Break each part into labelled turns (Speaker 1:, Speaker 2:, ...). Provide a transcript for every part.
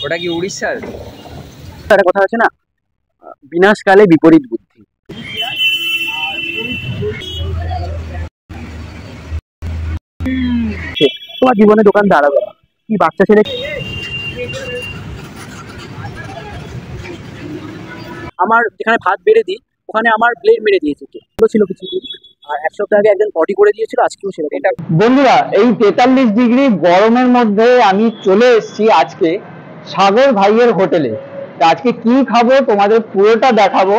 Speaker 1: ওটা কি উড়িষ্যার?
Speaker 2: একটা কথা আছে না, বিনাশকালে বিপরীত বুদ্ধি। তোমার জীবনে দোকান দাঁড়াবে কি বাচ্চা ছেলে? আমার যেখানে ভাত বেড়ে দিই ওখানে আমার ব্লেড মেরে দিয়েছে, ছিল কিছু দিন, আর এক সপ্তাহ আগে একজন পটি করে দিয়েছিল, আজকেও সেরকম। এটা বন্ধুরা, এই 43 ডিগ্রি গরমের মধ্যে আমি চলে এসেছি আজকে সাগর ভাইয়ের হোটেলে। আজকে কি খাবো তোমাদের পুরোটা দেখাবো।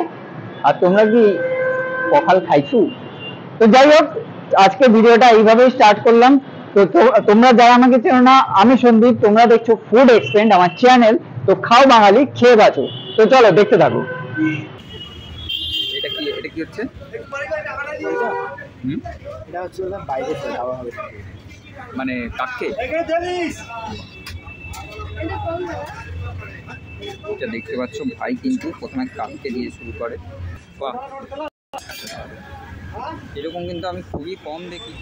Speaker 2: আর তোমরা কি কখাল খাইছো? তো যাই হোক, আজকে ভিডিওটা এইভাবেই স্টার্ট করলাম। তো তোমরা যারা আমাকে চেনো না, আমি সন্দীপ, তোমরা দেখছো ফুড এক্সপেন্ড আমার চ্যানেল। তো খাও বাঙালি, খেয়ে বাঁচো। তো চলো দেখতে থাকো।
Speaker 1: এটা কি হচ্ছে?
Speaker 2: এটা হচ্ছে বাইরে খাওয়া হবে,
Speaker 1: মানে কাককে এটা দেখতে পাচ্ছ ভাই কিন্তু প্রথমে কাককে দিয়ে শুরু করে। বাহ, এরকম কিন্তু আমি খুবই কম দেখি।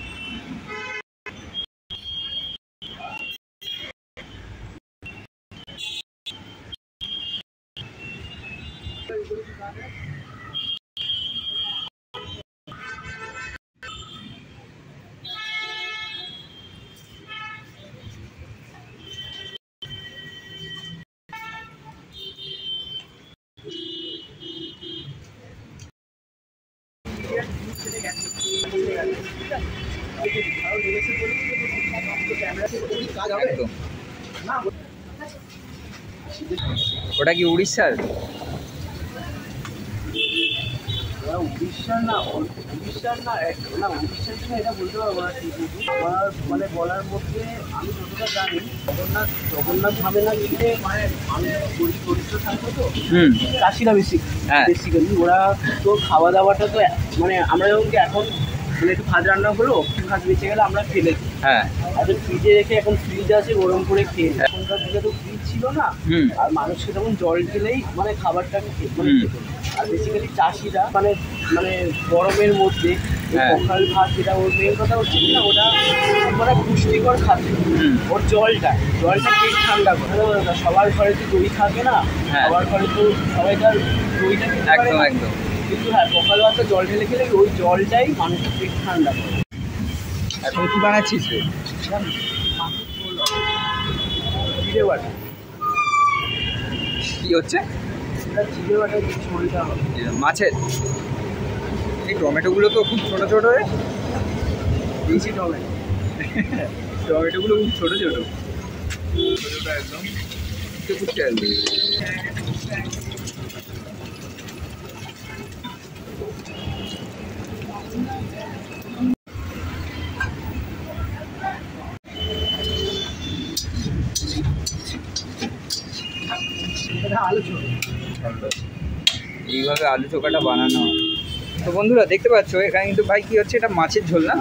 Speaker 1: ওটা কি উড়িষ্যার?
Speaker 2: উড়িষ্যার না, উড়িষ্যার না, এটা বলতে পারবো না ঠিক। আমার মানে বলার মধ্যে আমি যতটা জানি, জগন্নাথ ধামে না গেলে মানে আমি দরিদ্র থাকবো তো, চাষিরা বেসিক্যালি ওরা তো খাওয়া দাওয়াটা তো মানে আমরা যখন এখন মানে একটু ভাত রান্না হলো, ভাত বেঁচে গেলে আমরা ফেলে দিই।
Speaker 1: হ্যাঁ,
Speaker 2: এখন ফ্রিজে রেখে, এখন ফ্রিজ আছে গরম করে খেয়ে। এখনকার দিকে তো ফ্রিজ ছিল না, আর মানুষকে তখন জল ঢেলেই মানে খাবারটাকে খেত। আর বেসিক্যালি চাষিরা মানে মানে গরমের মধ্যে পখাল ভাত, যেটা ওর মেন কথা হচ্ছে না, ওটা মানে পুষ্টিকর খাদ্য। ওর জলটা পেট ঠান্ডা করে। সবার ঘরে তো দই থাকে না, সবার ঘরে তো সবাই তার দইটা খেতে পারে না।
Speaker 1: একদম।
Speaker 2: কিন্তু হ্যাঁ, পখাল ভাতটা জল ঢেলে খেলে ওই জলটাই মানুষের পেট ঠান্ডা করে।
Speaker 1: এখন কি বানাচ্ছিস রে?
Speaker 2: জিরে বাটা।
Speaker 1: কি হচ্ছে?
Speaker 2: জিরে বাটা ঝোলটা
Speaker 1: মাছের। এই টমেটোগুলো তো খুব ছোট ছোট রে।
Speaker 2: বেশি
Speaker 1: টমেটোগুলো খুব ছোট ছোট একদম। এইভাবে আলু চোখাটা বানানো। তো বন্ধুরা দেখতে পাচ্ছ এখানে কিন্তু ভাই কি হচ্ছে, এটা মাছের ঝোল না?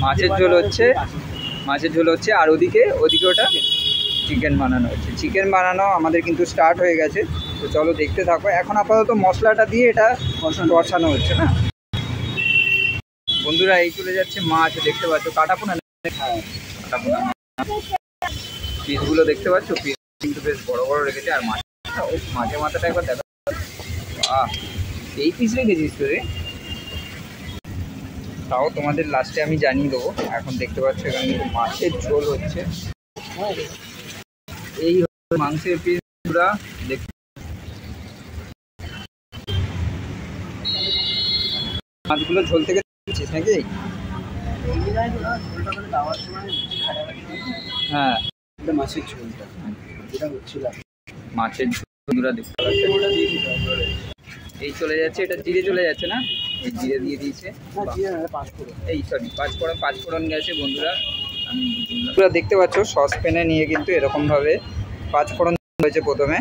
Speaker 1: মাছের ঝোল হচ্ছে, আর ওদিকে ওটা চিকেন বানানো হচ্ছে। চিকেন বানানো আমাদের কিন্তু স্টার্ট হয়ে গেছে। তো চলো দেখতে থাকো। এখন আপাতত মশলাটা দিয়ে এটা কষানো হচ্ছে না বন্ধুরা। এই চলে যাচ্ছে মাছ, দেখতে পাচ্ছ কাটাপোনা পিসগুলো দেখতে পাচ্ছ, পিস কিন্তু বেশ বড় বড় রেখেছে। আর মাছের মাথাটা একবার দেখা, এই পিস রেখেছিস তো রে। তাও তোমাদের লাস্টে আমি জানিয়ে দেবো। এখন দেখতে পাচ্ছ এখানে কিন্তু মাছের ঝোল হচ্ছে। এই মাংসের পিস পুরা দেখতে, মাছগুলো ঝোল থেকে দিচ্ছিস নাকি? হ্যাঁ,
Speaker 2: মাছের ঝোলটা যেটা হচ্ছিল,
Speaker 1: মাছের ঝোলটা দেখতে পাচ্ছি। এই চলে যাচ্ছে, এটা জিরে চলে যাচ্ছে না? এই জিরে দিয়ে দিয়েছে। এই সরি, পাঁচফোড়ন গেছে বন্ধুরা। তোমরা দেখতে পাচ্ছ সসপ্যানে নিয়ে কিন্তু এরকমভাবে পাঁচফোড়ন হয়েছে প্রথমে।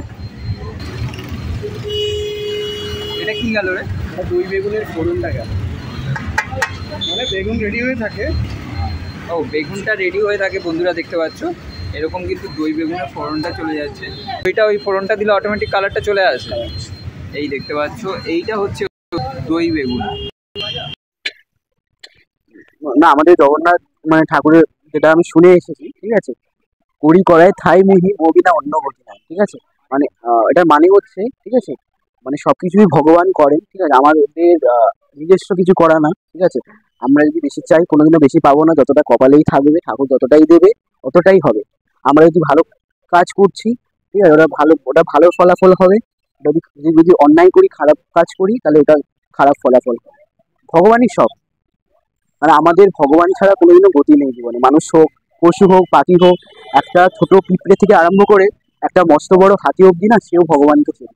Speaker 1: এটা কি গেল রে?
Speaker 2: দই বেগুনের ফোড়নটা গেল, মানে বেগুন রেডি হয়ে থাকে।
Speaker 1: ও, বেগুনটা রেডি হয়ে থাকে বন্ধুরা, দেখতে পাচ্ছ এরকম কিন্তু দই বেগুনের ফোড়নটা চলে যাচ্ছে। ওই ফোড়নটা দিলে অটোমেটিক কালারটা চলে আসে। এই দেখতে পাচ্ছ, এইটা হচ্ছে দই বেগুন।
Speaker 2: না, আমাদের জগন্নাথ মানে ঠাকুরের যেটা আমি শুনে এসেছি, ঠিক আছে, করি করায় ঠাই মুহি মোবি না অন্য গতি নাই, ঠিক আছে? মানে এটার মানে হচ্ছে, ঠিক আছে, মানে সবকিছুই ভগবান করেন, ঠিক আছে, আমাদের নিজস্ব কিছু করা না, ঠিক আছে? আমরা যদি বেশি চাই কোনোদিনও বেশি পাবো না, যতটা কপালেই থাকবে ঠাকুর যতটাই দেবে ততটাই হবে। আমরা যদি ভালো কাজ করছি, ঠিক আছে, ওটা ভালো ফলাফল হবে। যদি যদি অন্যায় করি, খারাপ কাজ করি, তাহলে ওটা খারাপ ফলাফল হবে। ভগবানই সব, মানে আমাদের ভগবান ছাড়া কোনোদিনও গতি নেই জীবনে। মানুষ হোক, পশু হোক, পাখি হোক, একটা ছোট পিঁপড়ে থেকে আরম্ভ করে একটা মস্ত বড় হাতি অব্দি না, সেও ভগবানকে চেনে।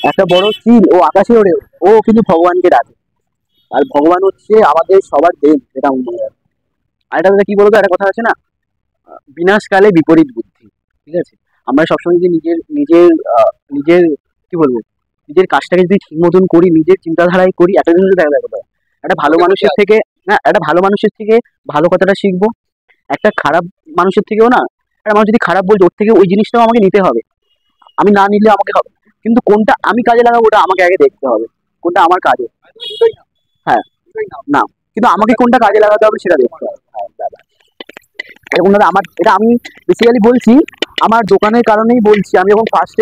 Speaker 2: একটা বড় চিল ও আকাশে ওড়ে, ও কিন্তু ভগবানকে ডাকে। আর ভগবান হচ্ছে আমাদের সবার দেব, এটা আমি মনে রাখি। আর এটা কি বলতো, একটা কথা আছে না, বিনাশকালে বিপরীত বুদ্ধি, ঠিক আছে? আমরা সবসময় যদি নিজের কি বলবো, নিজের কাজটাকে যদি ঠিক মতন করি, নিজের চিন্তাধারায় করি, একটা জিনিস দেখা দেখো, একটা ভালো মানুষের থেকে না, একটা ভালো মানুষের থেকে ভালো কথাটা শিখবো। একটা খারাপ মানুষের থেকেও না, একটা মানুষ যদি খারাপ বলছে, ওর থেকে ওই জিনিসটাও আমাকে নিতে হবে। আমি না নিলে আমাকে হবে, কিন্তু কোনটা আমি কাজে লাগাবো ওটা আমাকে আগে দেখতে হবে, কোনটা আমার কাজে। হ্যাঁ, না, কিন্তু আমাকে কোনটা কাজে লাগাতে হবে সেটা দেখতে হবে। হ্যাঁ দাদা, এরকম দাদা আমার, এটা আমি বেসিক্যালি বলছি আমার দোকানের কারণেই বলছি। আমি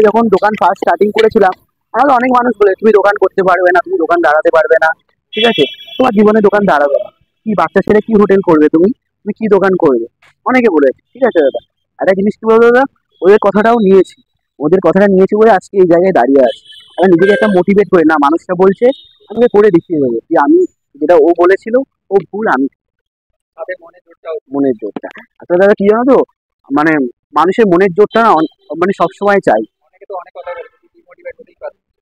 Speaker 2: যখন দোকান স্টার্টিং করেছিলাম, আমাকে অনেক মানুষ বলে তুমি দোকান করতে পারবে না, তুমি দোকান দাঁড়াতে পারবে না, ঠিক আছে, তোমার জীবনে দোকান দাঁড়াবে না, কি বাচ্চা ছেলে কি হোটেল করবে, তুমি তুমি কি দোকান করবে, অনেকে বলেছে, ঠিক আছে দাদা। একটা জিনিস কি বলবো দাদা, ওদের কথাটাও নিয়েছি, ওদের কথাটা নিয়েছি বলে আজকে এই জায়গায় দাঁড়িয়ে আছি। আমি নিজেকে একটা মোটিভেট করে, না মানুষটা বলছে আমাকে করে দেখিয়ে দেবো কি আমি যেটা ও বলেছিল ও ভুল, আমি মনের জোরটা। আসলে দাদা কি জানো তো, মানে মানুষের মনের জোরটা না মানে সবসময় চাই।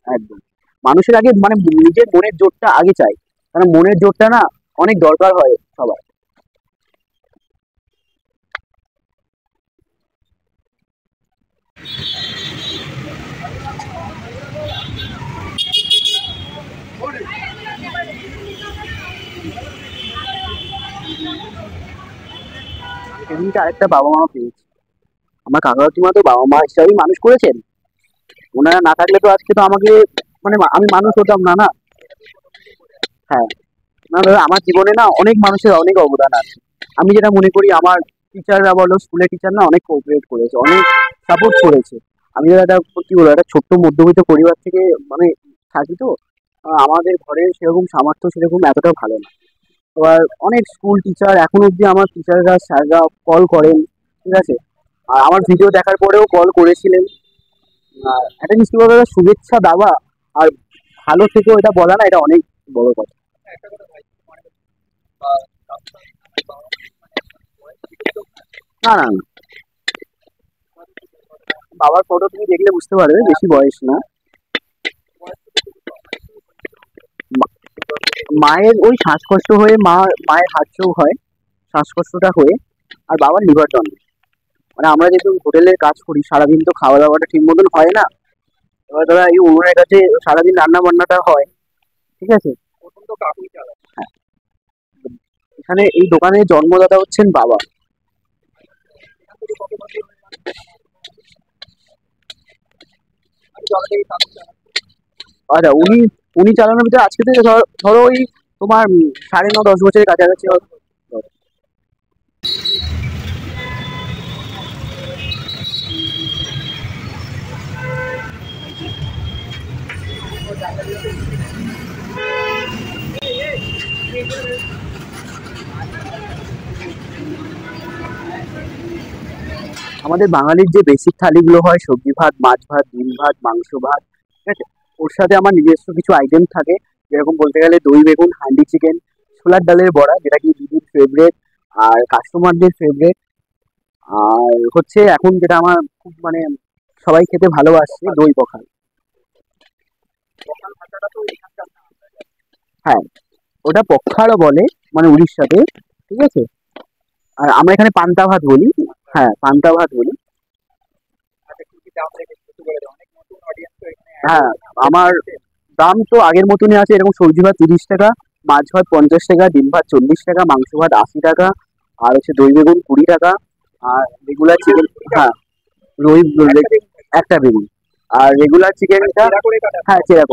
Speaker 2: একদম, মানুষের আগে মানে নিজের মনের জোরটা আগে চাই, কারণ মনের জোরটা না অনেক দরকার হয় সবার। সেদিনকে আরেকটা বাবা মা পেয়েছি, আমার কাকা কাকিমা তো বাবা মা হিসাবেই মানুষ করেছেন, ওনারা না থাকলে তো আজকে তো আমাকে মানে আমি মানুষ হতাম না, না। হ্যাঁ, না দাদা আমার জীবনে না অনেক মানুষের অনেক অবদান আছে। আমি যেটা মনে করি, আমার টিচাররা বলো, স্কুলের টিচার না অনেক কোঅপারেট করেছে, অনেক সাপোর্ট করেছে। আমি একটা কি বলবো, একটা ছোট্ট মধ্যবিত্ত পরিবার থেকে মানে থাকি তো, আমাদের ঘরে সেরকম সামর্থ্য সেরকম এতটা ভালো না। এবার অনেক স্কুল টিচার এখন অব্দি আমার টিচাররা স্যাররা কল করেন, ঠিক আছে, আর আমার ভিডিও দেখার পরেও কল করেছিলেন। আর একটা জিনিস কি বলবো দাদা, শুভেচ্ছা দেওয়া আর ভালো থেকেও এটা বলা না, এটা অনেক বড় কথা। না না না, বাবার ফটো তুমি দেখলে বুঝতে পারবে, বেশি বয়স না। মা- মায়ের ওই শ্বাসকষ্ট হয়ে মায়ের হার্ট চোক হয়, শ্বাসকষ্টটা হয়ে, আর বাবার লিভার জন্ডিস। মানে আমরা যেহেতু হোটেলে কাজ করি, সারাদিন তো খাওয়া দাওয়াটা ঠিক মতন হয় না। এবার দাদা এই উনুনের কাছে সারাদিন রান্না বান্নাটা হয়, ঠিক আছে। হ্যাঁ, এখানে এই দোকানের জন্মদাতা হচ্ছেন বাবা। আচ্ছা, উনি উনি চালানোর ভিতরে আজকে থেকে ধরো ওই তোমার 9.5-10 বছরের কাছাকাছি হবে। আমাদের বাঙালির যে বেসিক থালিগুলো হয়, সবজি ভাত, মাছ ভাত, ডিম ভাত, মাংস ভাত, ঠিক আছে, ওর সাথে আমার নিজস্ব কিছু আইটেম থাকে, যেরকম বলতে গেলে দই বেগুন, হান্ডি চিকেন, ছোলার ডালের বড়া, যেটা কি দিদির ফেভারেট আর কাস্টমারদের ফেভারেট। আর হচ্ছে এখন যেটা আমার খুব মানে সবাই খেতে ভালোবাসছে, দই পখাল। হ্যাঁ, ওটা পখাড়ও বলে, মানে উড়িষ্যাতে, ঠিক আছে। আর আমরা এখানে পান্তা ভাত বলি। হ্যাঁ, পান্তা ভাত বলি। হ্যাঁ, আমার দাম তো আগের মতনই আছে, এরকম সবজি ভাত 30 টাকা, মাছ ভাত 50 টাকা, ডিম ভাত 40 টাকা, মাংস ভাত 80 টাকা, আর হচ্ছে দই বেগুন 20 টাকা, আর রেগুলার চিকেন, হ্যাঁ, রই একটা বেগুন, আর রেগুলার চিকেনটা, হ্যাঁ চেরা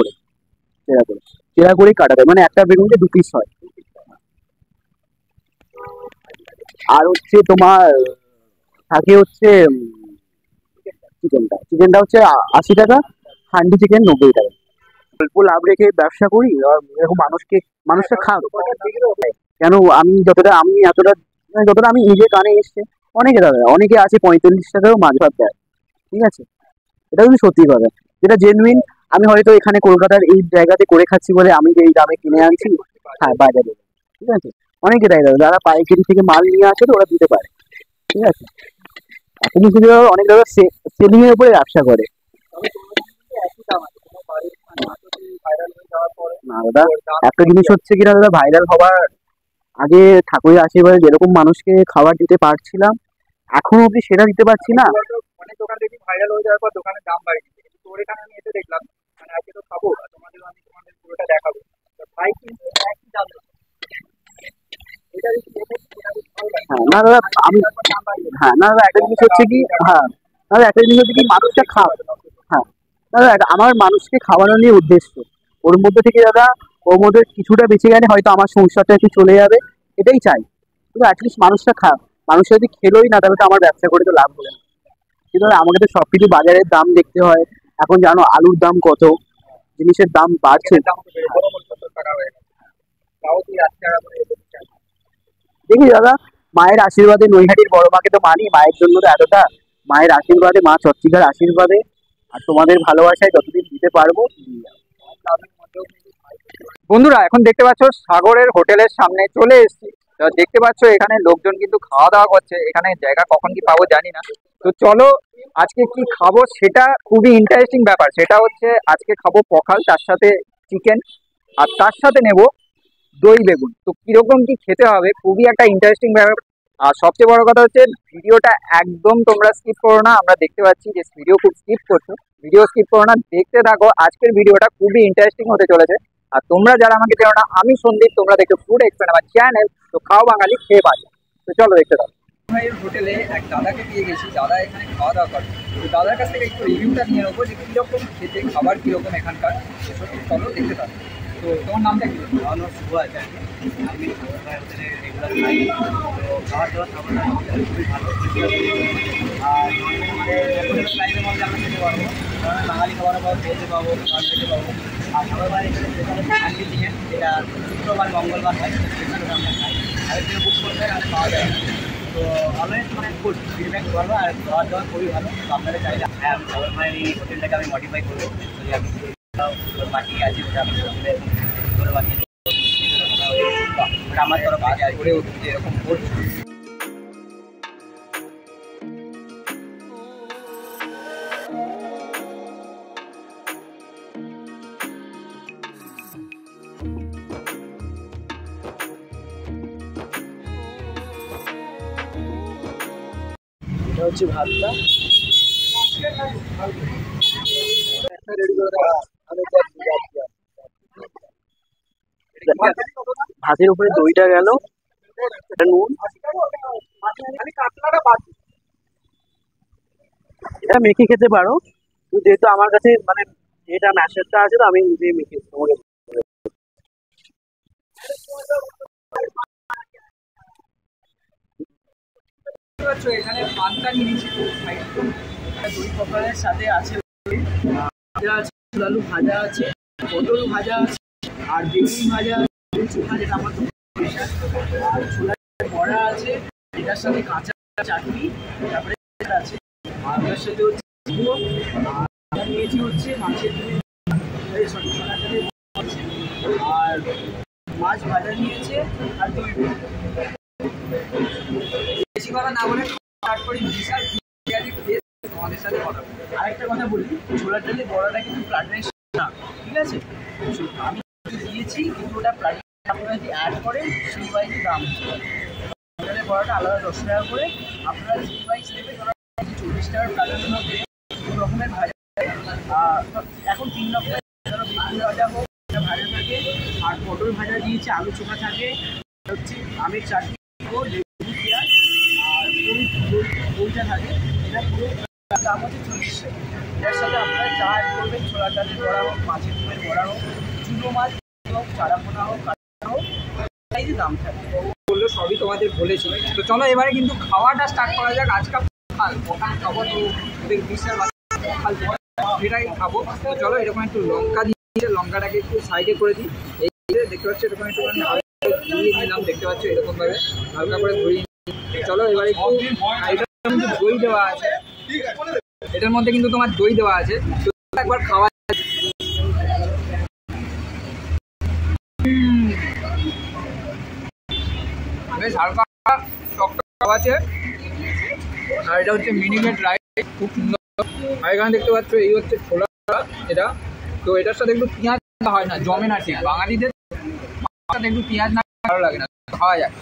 Speaker 2: করে কাটা দেয়, মানে একটা বেগুনকে 2 পিস হয়। আর হচ্ছে তোমার থাকে হচ্ছে চিকেনটা হচ্ছে 80 টাকা, হান্ডি চিকেন 90 টাকা। অল্প লাভ রেখে ব্যবসা করি আর এরকম মানুষটা খাক। কেন আমি যতটা আমি নিজে কানে এসছে, অনেকে আছে 45 টাকাও মাছ ভাত দেয়, ঠিক আছে? এটা কিন্তু সত্যি কথা, যেটা জেনুইন। আমি হয়তো এখানে কলকাতার এই জায়গাতে করে খাচ্ছি বলে আমি যে এই দামে কিনে আনছি, হ্যাঁ বাজারে, ঠিক আছে? অনেকে দেয়, যারা পাইকারি থেকে মাল নিয়ে আসে তো ওরা দিতে পারে, ঠিক আছে? এখন কিন্তু অনেক জায়গা সেলিং এর উপরে ব্যবসা করে। না দাদা, একটা জিনিস হচ্ছে কিনা দাদা, ভাইরাল হওয়ার আগে ঠাকুরের আশীর্বাদে যেরকম মানুষকে খাবার দিতে পারছিলাম, এখন অব্দি সেটা দিতে পারছি না।
Speaker 1: অনেক দোকান দেখি ভাইরাল হয়ে যাওয়ার পর দোকানের দাম বাড়িয়ে দিচ্ছে, কিন্তু তোর এখানে আমি এসে দেখলাম মানে আজকে তো খাবো আর তোমাদের আমি তোমাদের পুরোটা দেখাবো, ভাই কিন্তু একই দাম।
Speaker 2: হ্যাঁ না দাদা, না দাদা, একটা জিনিস হচ্ছে কি, মানুষটা খাওয়া। হ্যাঁ দাদা, আমার মানুষকে খাওয়ানো নিয়ে উদ্দেশ্য, ওর মধ্যে থেকে দাদা, ওর মধ্যে কিছুটা বেঁচে গেলে হয়তো আমার সংসারটা একটু চলে যাবে, এটাই চাই। কিন্তু অ্যাটলিস্ট মানুষটা মানুষ যদি খেলোই না, তাহলে তো আমার ব্যবসা করে তো লাভ হবে না। কিন্তু আমাকে তো সবকিছু বাজারের দাম দেখতে হয়। এখন জানো আলুর দাম কত, জিনিসের দাম বাড়ছে। দেখি দাদা, মায়ের আশীর্বাদে, নৈহাটির বড় মাকে তো মানি, মায়ের জন্য তো এতটা, মায়ের আশীর্বাদে, মা চট্টিকার আশীর্বাদে আর তোমাদের ভালোবাসায় যতদিন দিতে পারবো।
Speaker 1: বন্ধুরা এখন দেখতে পাচ্ছ সাগরের হোটেলের সামনে চলে এসেছি। দেখতে পাচ্ছ এখানে লোকজন কিন্তু খাওয়া দাওয়া করছে, এখানে জায়গা কখন কি পাবো জানি না। তো চলো আজকে কি খাবো সেটা খুবই ইন্টারেস্টিং ব্যাপার, সেটা হচ্ছে আজকে খাবো পখাল, তার সাথে চিকেন, আর তার সাথে নেব দই বেগুন। তো কিরকম কি খেতে হবে খুবই একটা ইন্টারেস্টিং ব্যাপার। আর সবচেয়ে বড় কথা হচ্ছে ভিডিওটা একদম তোমরা স্কিপ করো না। আমরা দেখতে পাচ্ছি যে ভিডিও খুব স্কিপ করছো, ভিডিও স্কিপ করো না, দেখতে থাকো। আজকের ভিডিওটা খুবই ইন্টারেস্টিং হতে চলেছে। আর তোমরা যারা আমাকে চেনো না, আমি সন্দীপ, তোমরা দেখো ফুড এক্সপ্লেন আমার চ্যানেল। তো খাও বাঙালি, খেয়ে বাঁচো। তো চলো দেখতে থাকো। ভাইয়ের হোটেলে এক দাদাকে পেয়ে গেছি, দাদা এখানে খাওয়া দাওয়া করে। তো দাদার কাছ থেকে একটু রিভিউটা নিয়ে নেবো যে কীরকম খেতে, খাবার কীরকম এখানকার। চলো দেখতে থাকো। তো তোমার নামটা কি?
Speaker 3: আমার নাম শুভ আছে। আমি হোটেলে রেগুলার খাই। তো খাওয়ার দাওয়ার খুবই ভালো। আর লাইফের মধ্যে আমরা খেতে পারবো, কারণ বাঙালি খাবার পাবো, খেতে পাবো, খাবার খেতে পাবো। আর সবার বাড়ি এখানে হান্ডি চিকেন, যেটা শুক্রবার মঙ্গলবার হয়, সেটা আমরা খাই। আর সেটা বুক করতে আর পাওয়া যায় না। তো অলওয়েজ মানে ফুড ফিডব্যাক ভালো আর খাওয়ার দাওয়ার খুবই ভালো। তো আপনারা চাইলে, হ্যাঁ, আমি সবার মায়ের এই হোটেলটাকে আমি মডিফাই করবো। আমি বাকিয়ে আছে, ওটা আমি হোটেলে করে বানিয়ে ওটা আমার তরফ থেকে করে এরকম করছি।
Speaker 2: এটা হচ্ছে ভাতটা, ভাতের উপরে দইটা গেল, এটা নুন, এটা মেখে খেতে পারো। যেহেতু আমার কাছে মানে এটা ম্যাশারটা আছে, তো আমি নিজে মেখে তোমাকে
Speaker 1: এখানে পান্তা নিয়েছি,
Speaker 3: দই পকোড়ার সাথে আছে ভাজা আছে, আলু ভাজা আছে, পটল ভাজা আছে, আর বেগুন ভাজা আছে, চোখা যেটা আমার আর ছোলার বড়া আছে, এটার সাথে কাঁচা চাটনি, তারপরে আছে, আর ওটার সাথে হচ্ছে আর নিয়েছি হচ্ছে মাছের সরি আর মাছ ভাজা নিয়েছে আর দই।
Speaker 1: বেশি কথা না বলে স্টার্ট করি। বিশাল তোমাদের সাথে কথা বলি।
Speaker 3: আরেকটা কথা বলি, ছোলার ডালের বড়াটা কিন্তু প্লাটিনাম না, ঠিক আছে? আমি দিয়েছি, কিন্তু ওটা প্লাটিনাম আপনারা যদি অ্যাড করেন সেই ওয়াইজে দাম হচ্ছে। ডালের বড়াটা আলাদা 10 টাকা করে, আপনারা যে ওয়াইজ নেবেন, ওরা 40 টাকার প্লাটিনাম হবে। দু রকমের ভাজা, এখন 3 রকমের বেগুন ভাজা হোক, ভাজা থাকে, আর পটল ভাজা দিয়েছে, আলু চোখা থাকে, হচ্ছে আমের চাটনি, লেবু পেঁয়াজ আর দইটা থাকে। এটা পুরো দাম হচ্ছে 40 টাকা। এটার সাথে আপনারা চা অ্যাড করবেন, ছোলার ডালের বড়া হোক, মাছের ডিমের বড়া হোক, চুনো মাছ হোক, চারাপোনা হোক, কাঁচা হোক, এই যে দাম থাকে।
Speaker 1: বললো সবই তোমাদের বলেছি। তো চলো এবারে কিন্তু খাওয়াটা স্টার্ট করা যাক। আজকে পখাল খাবো, তো ওদের গ্রীষ্মের পখাল সেটাই খাবো। তো চলো এরকম একটু লঙ্কা দিয়ে লঙ্কাটাকে একটু সাইডে করে দিই। এই দেখতে পাচ্ছ এরকম একটুখানি ঘুরিয়ে নিলাম, দেখতে পাচ্ছ এরকমভাবে হালকা করে ঘুরিয়ে। চলো এবারে একটু দই দেওয়া আছে, এটার মধ্যে কিন্তু তোমার দই দেওয়া আছে, একবার খাওয়া বেশ হালকা টক টক আছে। আর এটা হচ্ছে মিনিকেট রাইস, খুব সুন্দর। আর এখানে দেখতে পাচ্ছ এই হচ্ছে ছোলা এটা, তো এটার সাথে একটু পেঁয়াজ হয় না, জমে না ঠিক, বাঙালিদের সাথে একটু পেঁয়াজ না ভালো লাগে না, খাওয়া যায়।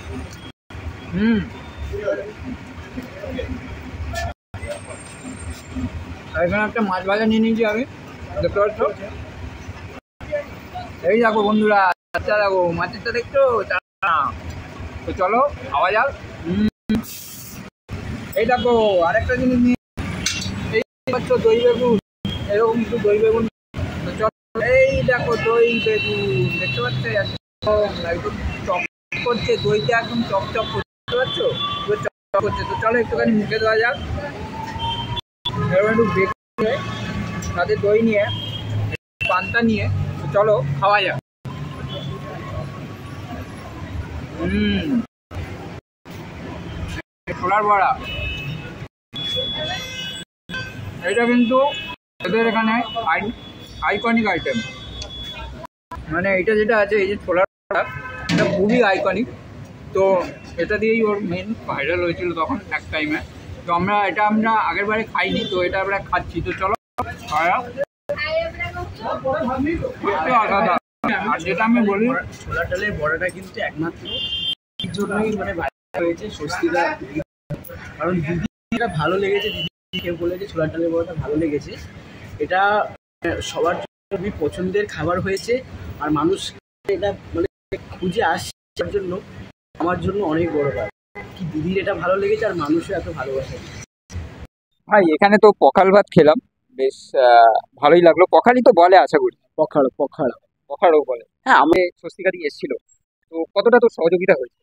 Speaker 1: আর এখানে একটা মাছ ভাজা নিয়ে নিয়েছি আমি, দেখতে পাচ্ছ। এই দেখো বন্ধুরা, আচ্ছা দেখো মাছেরটা দেখছো, তো চলো খাওয়া যাক। এই দেখো আরেকটা জিনিস নিয়ে, এই পাচ্ছ দই বেগুন, এরকম একটু দই বেগুন। তো চলো এই দেখো দই বেগুন, দেখতে পাচ্ছ একদম চপ করছে, দইটা একদম চপ চপ করছে, দেখতে পাচ্ছ চপ করছে। তো চলো একটুখানি মুখে দেওয়া যাক। এরকম একটু বেগুন সাথে দই নিয়ে, পান্তা নিয়ে, তো চলো খাওয়া যাক। ছোলার বড়া, এটা কিন্তু এদের এখানে আইকনিক আইটেম, মানে এটা যেটা আছে এই যে ছোলার বড়া, এটা খুবই আইকনিক। তো এটা দিয়েই ওর মেন ভাইরাল হয়েছিল তখন এক টাইমে। তো আমরা আগের বারে খাইনি, তো এটা আমরা খাচ্ছি। তো চলো আর যেটা আমি বলি,
Speaker 3: ছোলার ডালের বড়াটা কিন্তু একমাত্র দিদির জন্যই মানে ভাইরাল হয়েছে, স্বস্তিকা। কারণ দিদি এটা ভালো লেগেছে, দিদি কেউ বলে যে ছোলার ডালের বড়াটা ভালো লেগেছে। এটা সবার জন্য খুবই পছন্দের খাবার হয়েছে, আর মানুষ এটা মানে খুঁজে আসছে, যার জন্য আমার জন্য অনেক বড় ব্যাপার কি দিদির এটা ভালো লেগেছে আর মানুষও এত ভালোবাসে।
Speaker 1: ভাই এখানে তো পখাল ভাত খেলাম, বেশ ভালোই লাগলো। পখালই তো বলে আশা করি, পখাড়ও বলে। হ্যাঁ, আমি স্বস্তিকারই এসেছিল, তো কতটা তোর সহযোগিতা হয়েছে,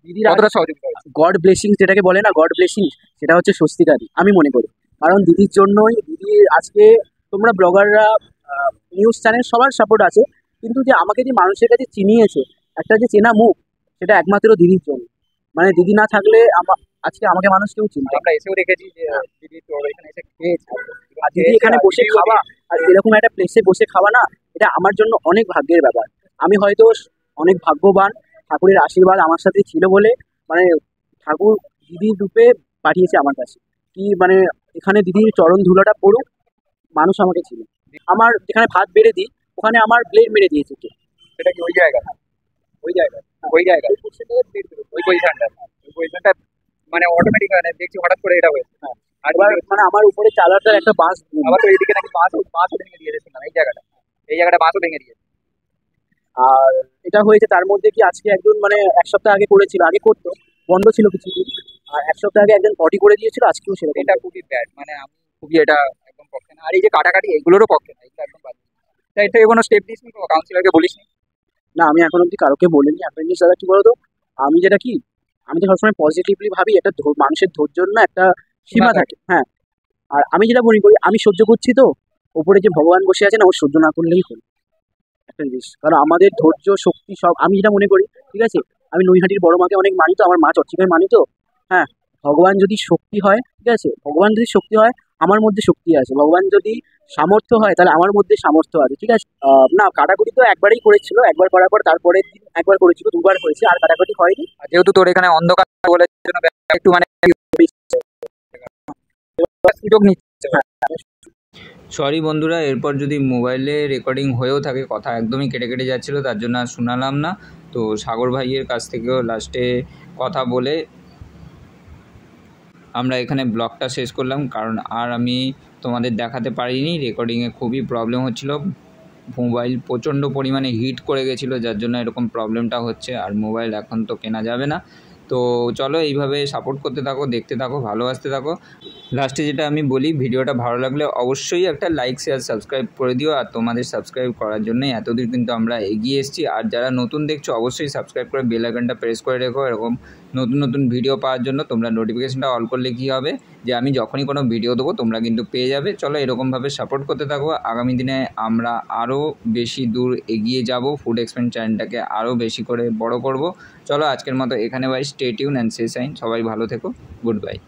Speaker 2: দিদির
Speaker 1: কতটা সহযোগিতা হয়েছে?
Speaker 2: গড ব্লেসিং যেটাকে বলে না, গড ব্লেসিং, সেটা হচ্ছে স্বস্তিকারই আমি মনে করি। কারণ দিদির জন্যই, দিদি আজকে তোমরা ব্লগাররা, নিউজ চ্যানেল সবার সাপোর্ট আছে, কিন্তু যে আমাকে যে মানুষের কাছে চিনিয়েছে, একটা যে চেনা মুখ, সেটা একমাত্র দিদির জন্য। মানে দিদি না থাকলে আজকে আমাকে মানুষ কেউ চিনতো না।
Speaker 1: আমরা এসেও দেখেছি যে দিদি তোর এখানে এসে খেয়েছে,
Speaker 2: আর দিদি এখানে বসে খাওয়া, আর এরকম একটা প্লেসে বসে খাওয়া না, এটা আমার জন্য অনেক ভাগ্যের ব্যাপার। আমি হয়তো অনেক ভাগ্যবান, ঠাকুরের আশীর্বাদ আমার সাথে ছিল বলে মানে ঠাকুর দিদির রূপে পাঠিয়েছে আমার কাছে। কি মানে এখানে দিদির চরণ ধুলোটা পড়ুক, মানুষ আমাকে ছিল। আমার যেখানে ভাত বেড়ে দিই, ওখানে আমার ব্লেড মেরে দিয়েছে কেউ।
Speaker 1: সেটা কি ওই জায়গা, ওই পজিশনটা মানে অটোমেটিক হয় না, দেখছি হঠাৎ করে এটা হয়েছে।
Speaker 2: হ্যাঁ, আর এবার মানে আমার উপরে চালাটার একটা বাঁশ,
Speaker 1: আবার তো এইদিকে নাকি বাঁশও ভেঙে দিয়েছে, শুনলাম এই জায়গাটা বাঁশও ভেঙে দিয়েছে।
Speaker 2: আর এটা হয়েছে তার মধ্যে কি আজকে একজন মানে এক সপ্তাহ আগে করেছিল, আগে করতো, বন্ধ ছিল কিছুদিন, আর এক সপ্তাহ আগে একজন পটি করে দিয়েছিল, আজকেও সেরকম।
Speaker 1: এটা খুবই ব্যাড, মানে আমি খুবই এটা একদম পক্ষে না। আর এই যে কাটাকাটি, এগুলোরও পক্ষে না, এগুলো একদম বাদ। তাই এটা কোনো স্টেপ দিস নি, কাউন্সিলরকে বলিস নি?
Speaker 2: না, আমি এখন অব্দি কারোকে বলিনি। একটা জিনিস দাদা কি বলতো, আমি যেটা কি, আমি তো সবসময় পজিটিভলি ভাবি, একটা মানুষের ধৈর্যের না একটা সীমা থাকে। হ্যাঁ, আর আমি যেটা মনে করি, আমি সহ্য করছি, তো ওপরে যে ভগবান বসে আছেন, ও সহ্য না করলেই হলো একটা জিনিস। কারণ আমাদের ধৈর্য শক্তি সব, আমি যেটা মনে করি, ঠিক আছে, আমি নৈহাটির বড় মাকে অনেক মানি, তো আমার মা চর্চিকায় মানি, তো হ্যাঁ, ভগবান যদি শক্তি হয়, ঠিক আছে, ভগবান যদি শক্তি হয়, আমার মধ্যে শক্তি আছে। ভগবান যদি সামর্থ্য হয়, তাহলে আমার মধ্যে সামর্থ্য আছে, ঠিক আছে। না, কাটাকুটি তো একবারই করেছিল, একবার করার পর তারপরে দিন একবার করেছিল, দুবার হয়েছে, আর কাটাকুটি হয়নি।
Speaker 1: আর যেহেতু তোর এখানে অন্ধকার বলে জন্য একটু মানে সুযোগ নিচ্ছে। সরি বন্ধুরা, এরপর যদি মোবাইলে রেকর্ডিং হয়েও থাকে, কথা একদমই কেটে কেটে যাচ্ছিলো, তার জন্য আর শোনালাম না। তো সাগর ভাইয়ের কাছ থেকেও লাস্টে কথা বলে আমরা এখানে ব্লগটা শেষ করলাম, কারণ আর আমি তোমাদের দেখাতে পারিনি, রেকর্ডিংয়ে খুবই প্রবলেম হচ্ছিলো। মোবাইল প্রচণ্ড পরিমাণে হিট করে গেছিলো, যার জন্য এরকম প্রবলেমটা হচ্ছে। আর মোবাইল এখন তো কেনা যাবে না। তো চলো এইভাবে সাপোর্ট করতে থাকো, দেখতে থাকো, ভালোবাসতে থাকো। লাস্টে যেটা আমি বলি, ভিডিওটা ভালো লাগলে অবশ্যই একটা লাইক, শেয়ার, সাবস্ক্রাইব করে দিও। আর তোমাদের সাবস্ক্রাইব করার জন্যই এতদূর কিন্তু আমরা এগিয়ে এসেছি। আর যারা নতুন দেখছো, অবশ্যই সাবস্ক্রাইব করে বেল আইকনটা প্রেস করে রেখো। এরকম নতুন নতুন ভিডিও পাওয়ার জন্য তোমরা নোটিফিকেশনটা অল করলে কী হবে যে আমি যখনই কোনো ভিডিও দেবো তোমরা কিন্তু পেয়ে যাবে। চলো এরকমভাবে সাপোর্ট করতে থাকো। আগামী দিনে আমরা আরও বেশি দূর এগিয়ে যাব, ফুড এক্সপেরিয়েন্স চ্যানেলটাকে আরও বেশি করে বড় করব। চলো আজকের মতো এখানে bye. Stay tune and say sign. সবাই ভালো থেকো। Good by.